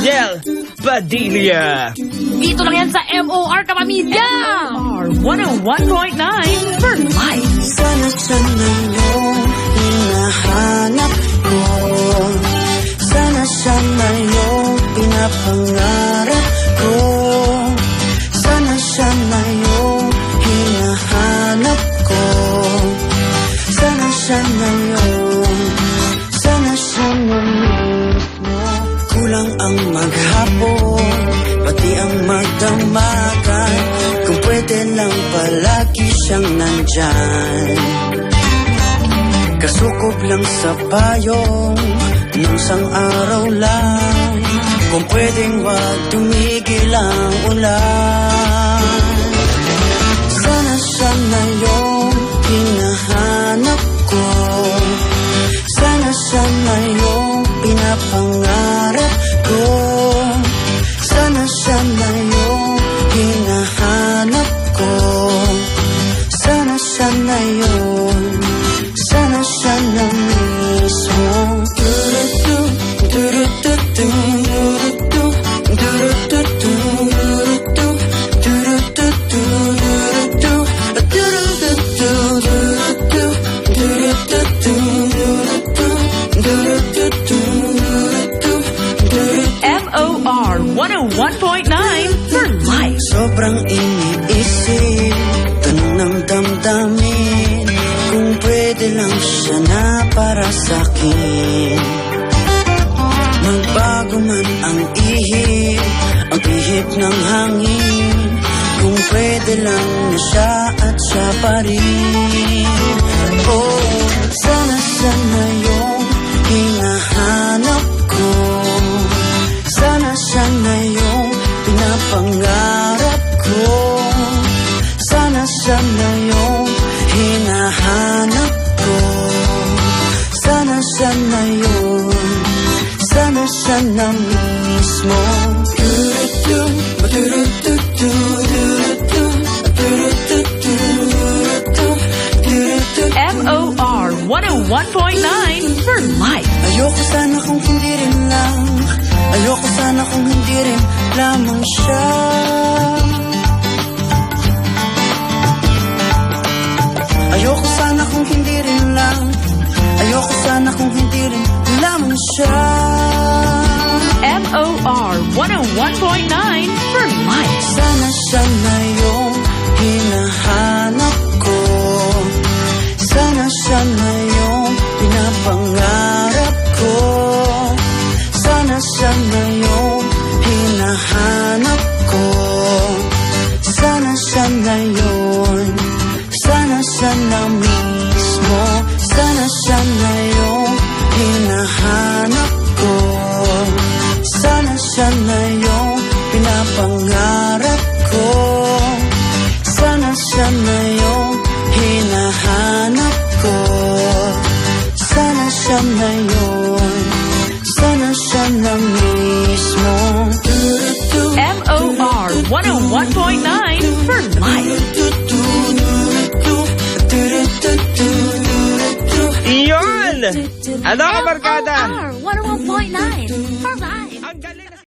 Del Padilla. Dito lang yan sa MOR Kapamilya! MOR 101.9 for life. Sana yung hinahanap ko. Sana sana yung pinapangarap ko. Sana sana yung hinahanap ko. Sana sana yung, sana sana mismo. Kulang ang maghapon, pati ang magdamagan. Kung pwede lang palagi siyang nandyan. Kasukob lang sa payong ng isang araw lang. Kung pwedeng wag tumigil ang ulan. Sana siya na yung hinahanap ko. Sana siya na yung pinapangarap ko. Sana siya na yung hinahanap ko. Sana siya na yun. Sana siya na mismo. MOR 101.9 for life. Sobrang iniisip, tanong ng damdamin, kung pwede lang siya na para sa'kin. Magbago man ang ihip ng hangin, kung pwede lang na siya at siya pa rin. Oh, sana sana yung hinahanap ko. Sana sana yung pinapangarap ko. Sana sana yung hinahanap ko. Sana sana yun. Sana sana mismo. MOR 101.9 for life. Ayoko sana kung hindi rin lang. Ayoko sana kung hindi rin lamang siya. Ayoko sana kung hindi rin lang. Ayoko sana kung hindi rin lamang siya. MOR 101.9 for life. Sana siya na yung hinahanap ko. Sana siya na yung pinapangarap ko. Sana siya na yung hinahanap ko. Sana siya na yun. Sana siya na mismo. Sana siya na yung hinahanap ko. Sana siya na yung pinapangarap ko. Sana siya na yung hinahanap ko. Sana siya na yun. Sana siya na mismo. MOR 101.9 for life. Iyon! Ano ka, barkada? MOR 101.9 for life.